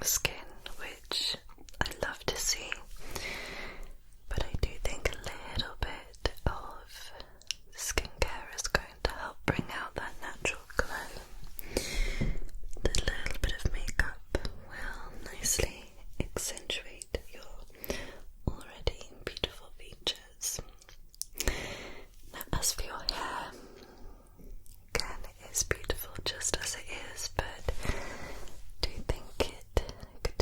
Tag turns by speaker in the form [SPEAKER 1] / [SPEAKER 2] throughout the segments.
[SPEAKER 1] skin, which I love to see, but I do think a little bit of skincare is going to help bring out that natural glow. The little bit of makeup will nicely accentuate your already beautiful features. Now, as for your hair, again, it is beautiful just as it is, but do you think it could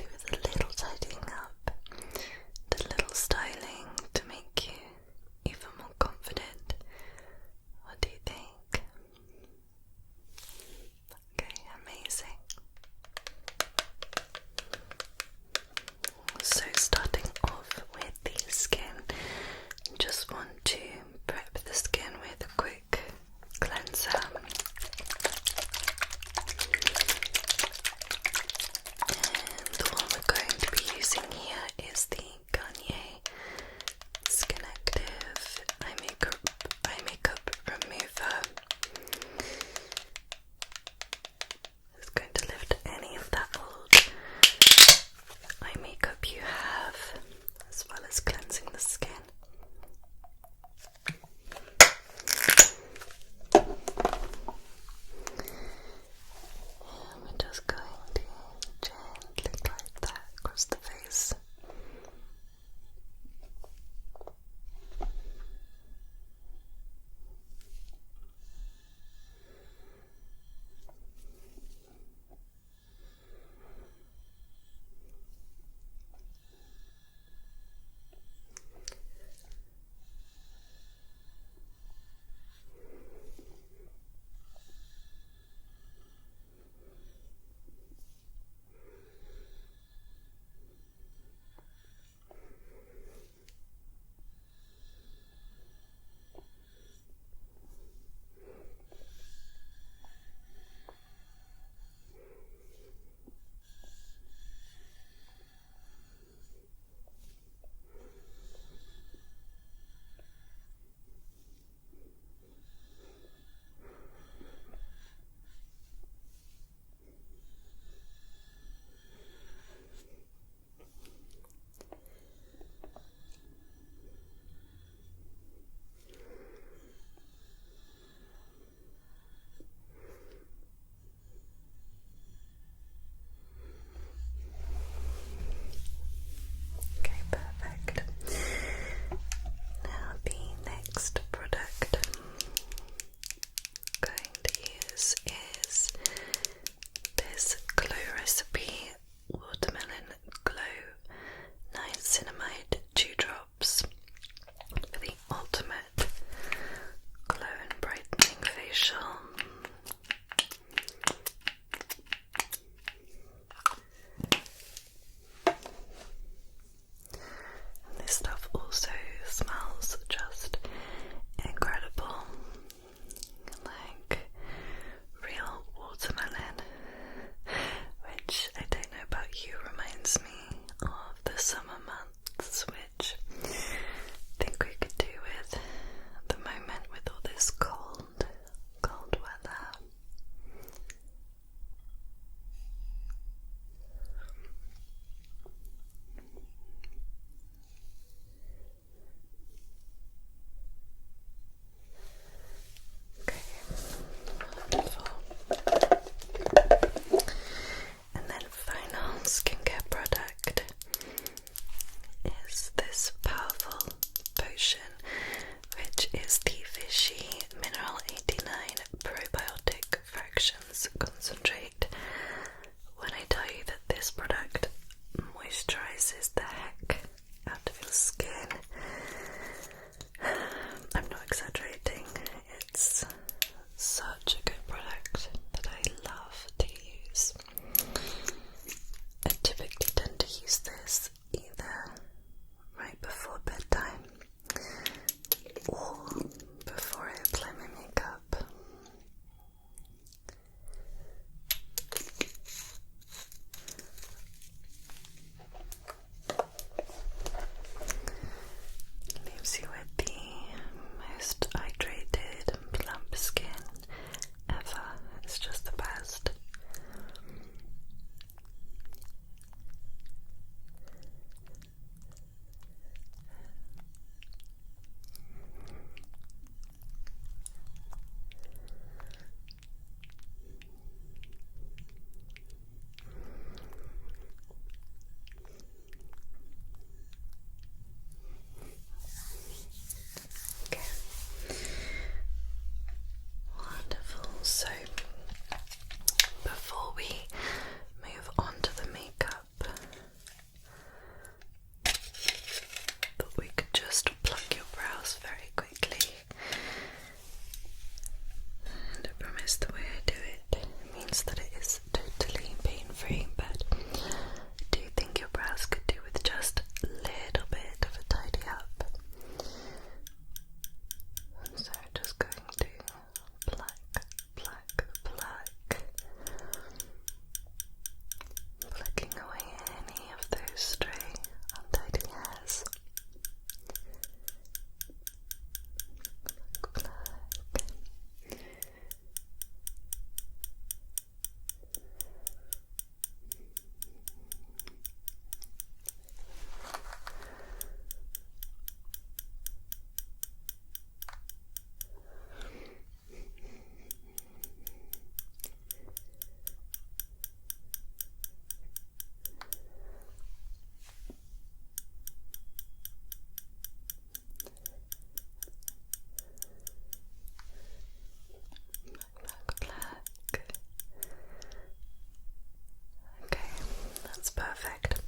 [SPEAKER 1] perfect.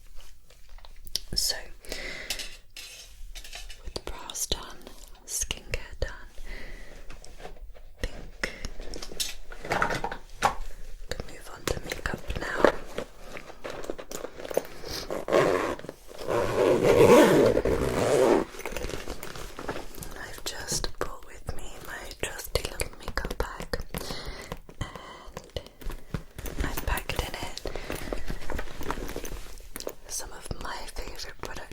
[SPEAKER 1] So, with the brows done, skincare done, I think we can move on to makeup now. I've just brought with me my trusty little makeup bag, and I've packed in it some of my favourite products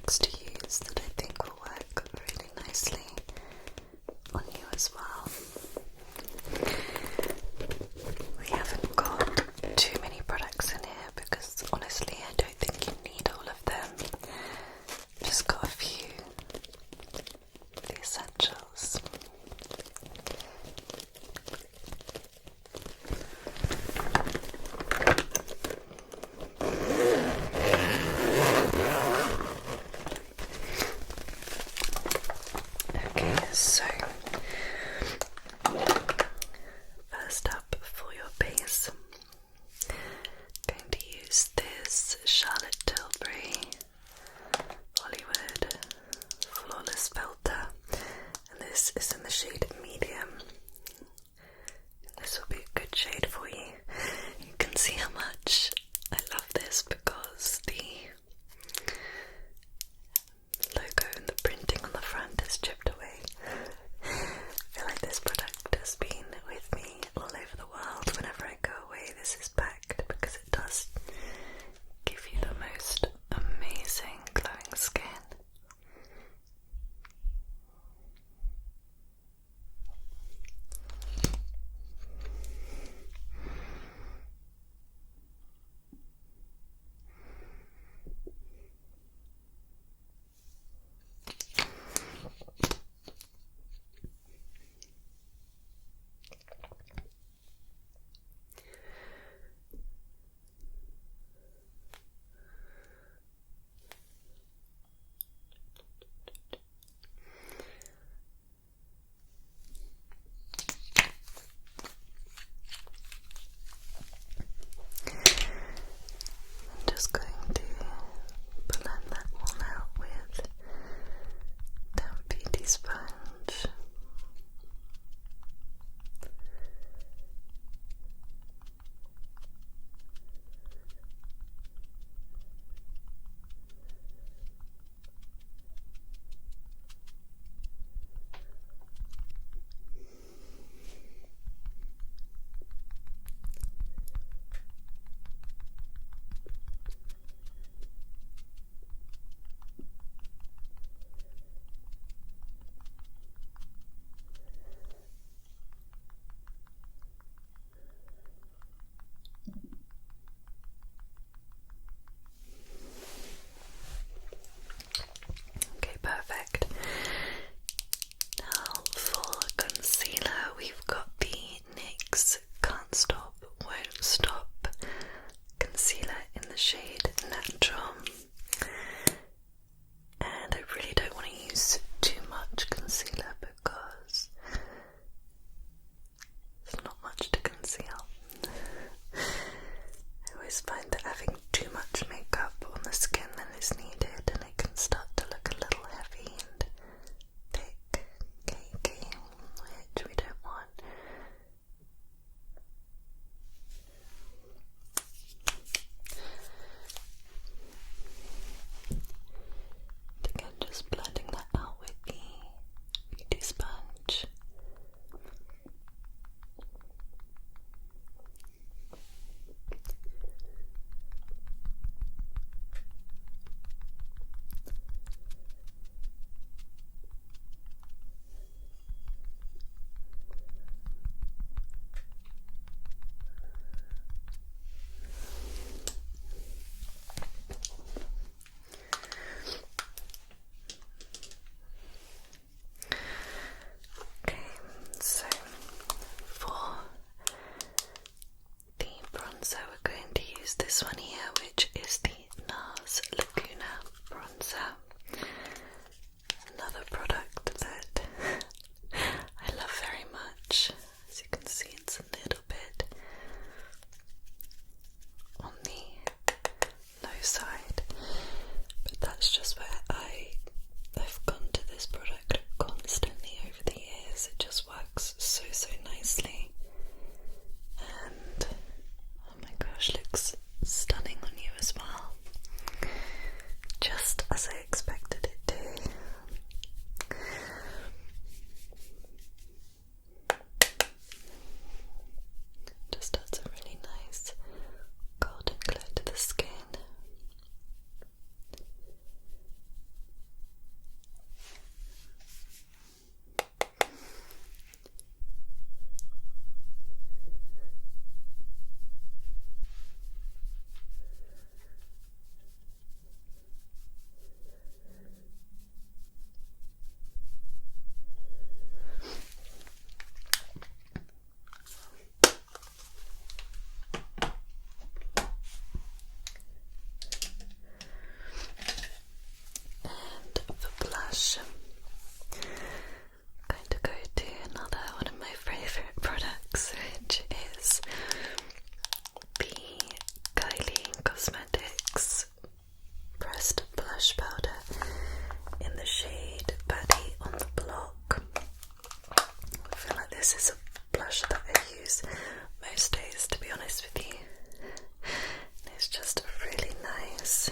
[SPEAKER 1] nice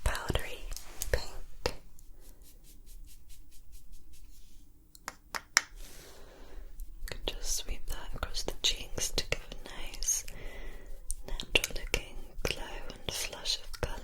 [SPEAKER 1] powdery pink. Can just sweep that across the cheeks to give a nice natural looking glow and flush of colour.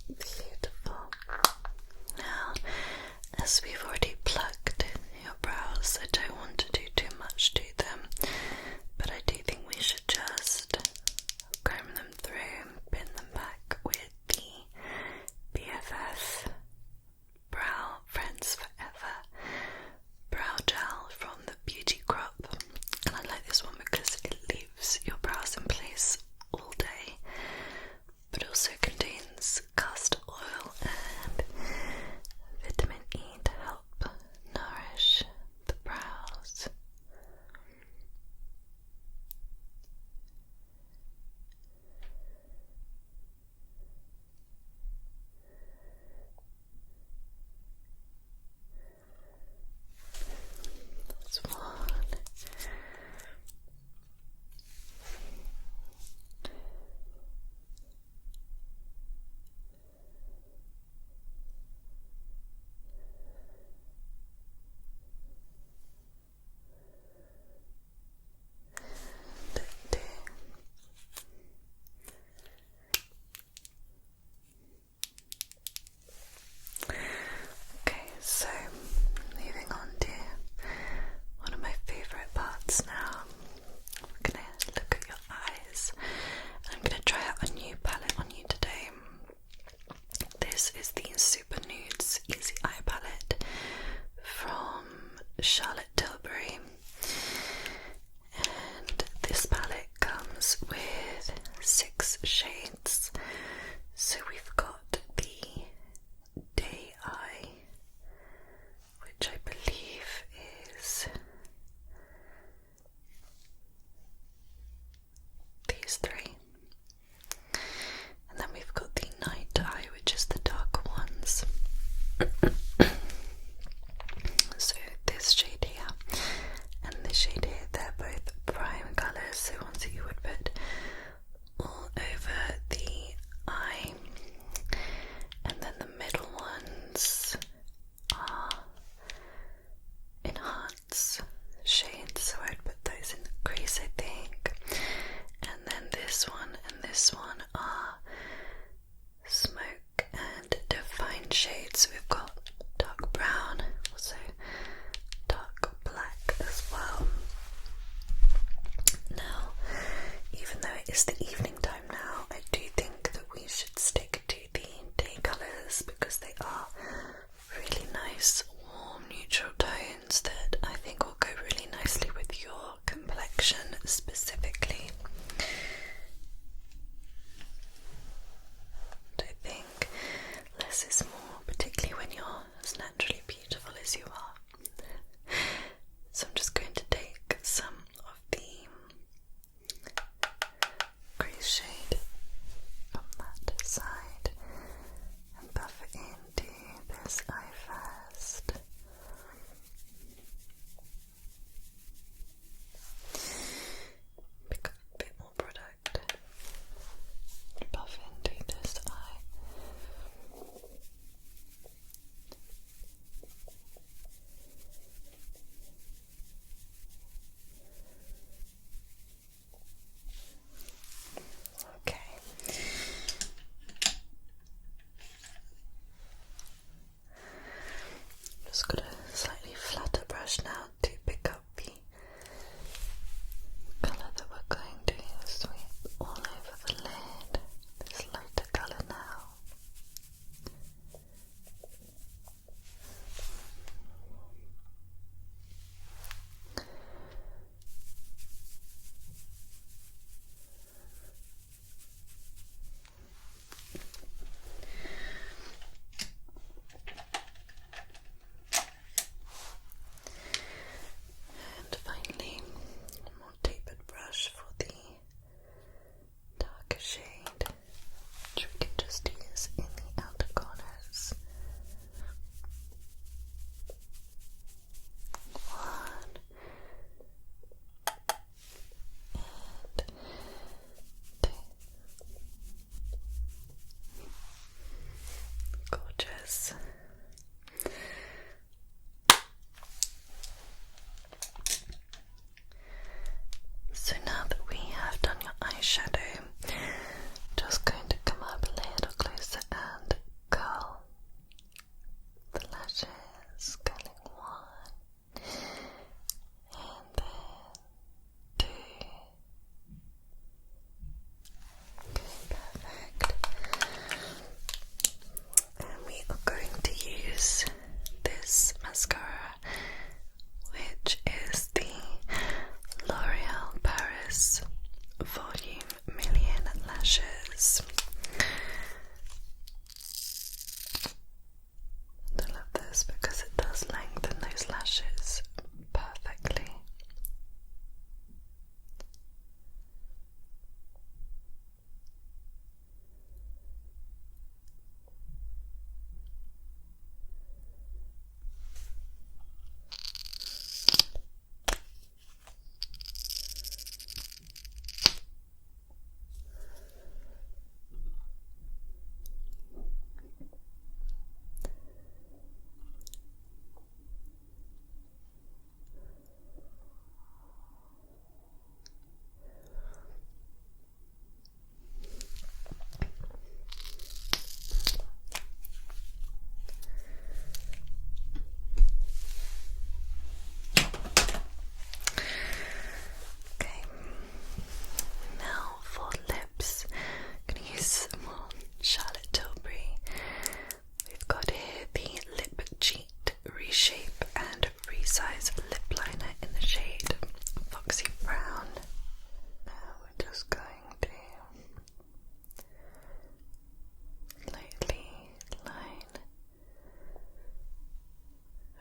[SPEAKER 1] Beautiful. Now, as we've already plucked your brows, I don't want to do too much to them, but I do think we should just comb them through and pin them back with the BFF Brow Friends Forever brow gel from the Beauty Crop. And I like this one because it leaves your brows in place all day, but also contains castor oil and vitamin E to help nourish the brows. That's one. Okay, so moving on to one of my favourite parts now. We're going to look at your eyes. I'm going to try out a new palette on you today. This is the Super Nudes Easy Eye Palette from Charlotte Tilbury. And this palette comes with 6 shades. So we've got the Day Eye, which I believe is these 3. And then we've got the Night Eye, which is the darker ones. So this shade here and this shade here, they're both prime colours, so ones that you would put all over the eye. And then the middle ones are enhance shades, so I'd put those in the crease, I think. And then this one and this one are smoke and defined shades. So we've got dark brown, also dark black as well. Now, even though it is the evening time now, I do think that we should stick to the day colours because they are really nice, warm, neutral tones that I think will go really nicely with your complexion specifically. And I think less is more, particularly when you're as naturally beautiful as you are. So I'm just going to take some of the crease shade from that side and buff it into this eye first. Pick up a bit lashes. So now that we have done your eyeshadow, just going to come up a little closer and curl the lashes, curling one, and then two. Okay, perfect. And we are going to use this mascara, which is the L'Oreal Paris Volume Million Lashes. I love this because it does lengthen those lashes perfectly. Okay, now for lips, I'm going to use some more Charlotte Tilbury. We've got here the Lip Cheat Reshape and Resize Lip Liner in the shade Foxy Brown. Now we're just going to lightly line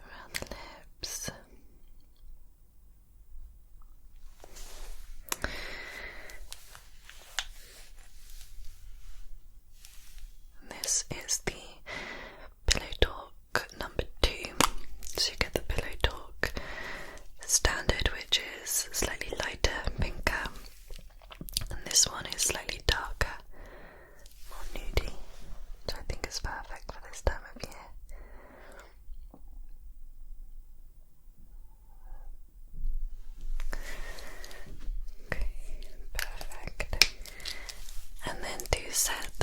[SPEAKER 1] around the lips. This is the Pillow Talk number 2. So you get the Pillow Talk standard, which is slightly lighter, pinker, and this one is slightly darker, more nudie, which I think is perfect for this time of year. Okay, perfect. And then 2 sets